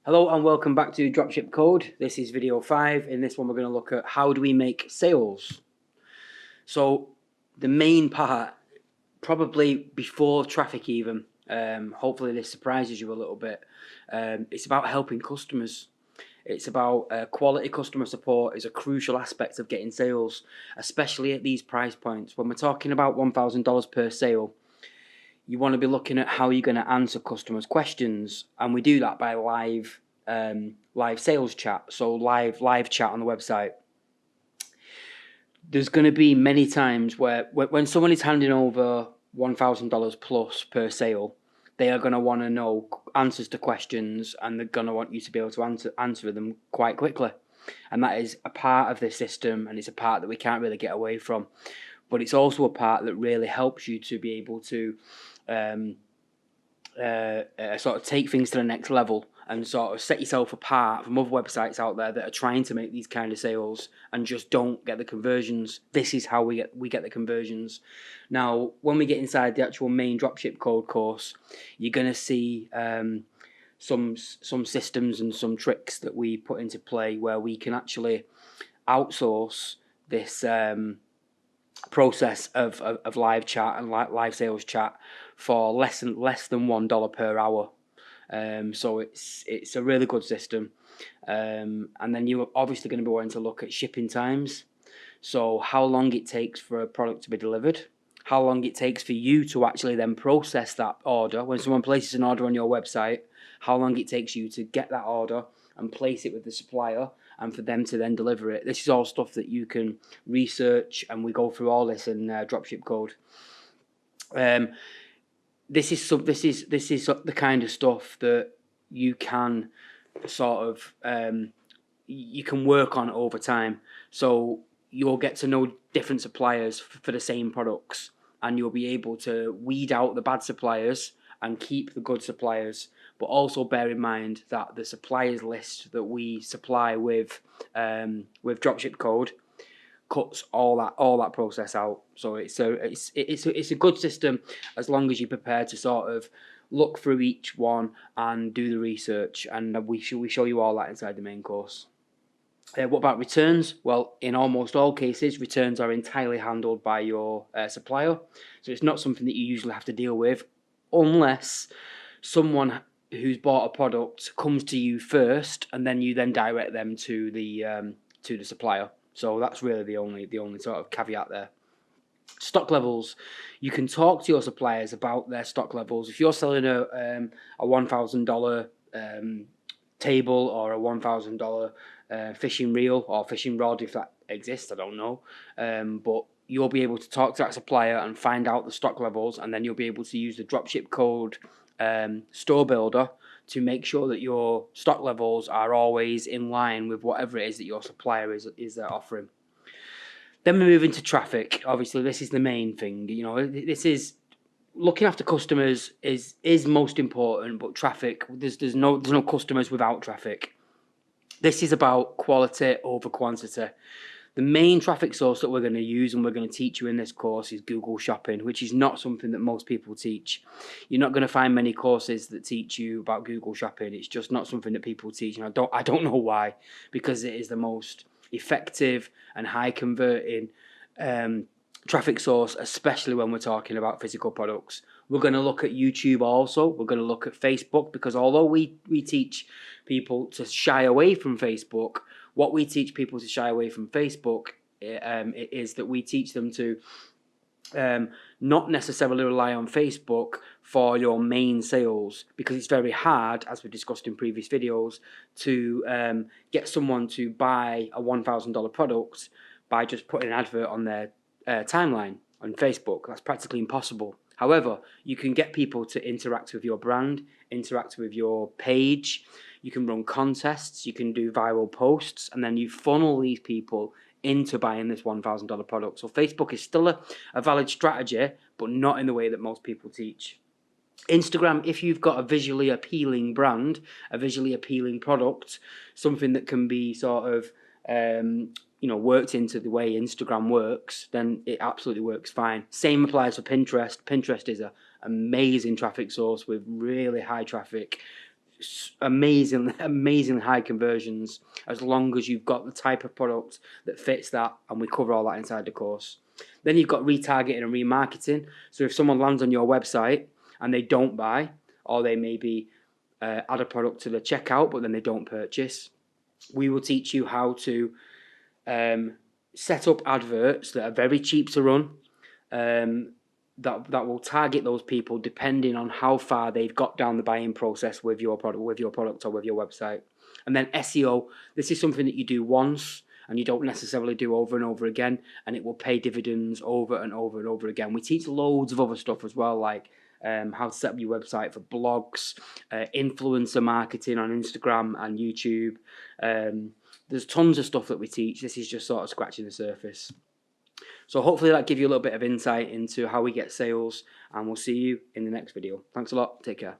Hello and welcome back to Dropship Code. This is video 5. In this one we're going to look at how do we make sales. So the main part, probably before traffic even, hopefully this surprises you a little bit, it's about helping customers. It's about quality customer support is a crucial aspect of getting sales, especially at these price points. When we're talking about $1,000 per sale, you want to be looking at how you're going to answer customers' questions, and we do that by live sales chat. So live chat on the website. There's going to be many times where when someone is handing over $1,000 plus per sale, they are going to want to know answers to questions, and they're going to want you to be able to answer them quite quickly. And that is a part of the system, and it's a part that we can't really get away from. But it's also a part that really helps you to be able to sort of take things to the next level and sort of set yourself apart from other websites out there that are trying to make these kind of sales and just don't get the conversions. This is how we get the conversions. Now, when we get inside the actual main Dropship Code course, you're going to see some systems and some tricks that we put into play where we can actually outsource this process of live chat and live sales chat for less than $1 per hour. So it's a really good system. And then you're obviously going to be wanting to look at shipping times. So how long it takes for a product to be delivered, how long it takes for you to actually then process that order. When someone places an order on your website, how long it takes you to get that order and place it with the supplier and for them to then deliver it. This is all stuff that you can research, and we go through all this in Dropship Code. This is the kind of stuff that you can sort of you can work on over time. So you'll get to know different suppliers for the same products, and you'll be able to weed out the bad suppliers and keep the good suppliers. But also bear in mind that the suppliers list that we supply with Dropship Code cuts all that process out. So it's a good system as long as you're prepared to sort of look through each one and do the research. And we show you all that inside the main course. What about returns? Well, in almost all cases, returns are entirely handled by your supplier. So it's not something that you usually have to deal with, unless someone who's bought a product comes to you first, and then you then direct them to the supplier. So that's really the only sort of caveat there. Stock levels. You can talk to your suppliers about their stock levels. If you're selling a $1,000 table or a $1,000 fishing reel or fishing rod, if that exists, I don't know. But you'll be able to talk to that supplier and find out the stock levels, and then you'll be able to use the Dropship Code store builder to make sure that your stock levels are always in line with whatever it is that your supplier is offering. Then we move into traffic. Obviously, this is the main thing. You know, this is looking after customers is most important, but traffic, there's no customers without traffic. This is about quality over quantity. The main traffic source that we're going to use and we're going to teach you in this course is Google Shopping, which is not something that most people teach. You're not going to find many courses that teach you about Google Shopping. It's just not something that people teach, and I don't know why, because it is the most effective and high converting traffic source, especially when we're talking about physical products. We're going to look at YouTube also. We're going to look at Facebook, because although we teach people to shy away from Facebook, what we teach people to shy away from Facebook is that we teach them to not necessarily rely on Facebook for your main sales, because it's very hard, as we discussed in previous videos, to get someone to buy a $1,000 product by just putting an advert on their timeline on Facebook. That's practically impossible. However, you can get people to interact with your brand, interact with your page. You can run contests, you can do viral posts, and then you funnel these people into buying this $1,000 product. So Facebook is still a valid strategy, but not in the way that most people teach. Instagram, if you've got a visually appealing brand, a visually appealing product, something that can be sort of worked into the way Instagram works, then it absolutely works fine. Same applies for Pinterest. Pinterest is an amazing traffic source with really high traffic, amazing high conversions as long as you've got the type of product that fits that, and we cover all that inside the course. Then you've got retargeting and remarketing. So if someone lands on your website and they don't buy, or they maybe add a product to the checkout but then they don't purchase, we will teach you how to set up adverts that are very cheap to run, that will target those people depending on how far they've got down the buying process with your product or with your website. And then SEO, this is something that you do once and you don't necessarily do over and over again, and it will pay dividends over and over and over again. We teach loads of other stuff as well, like how to set up your website for blogs, influencer marketing on Instagram and YouTube. There's tons of stuff that we teach. This is just sort of scratching the surface. So hopefully that gives you a little bit of insight into how we get sales, and we'll see you in the next video. Thanks a lot. Take care.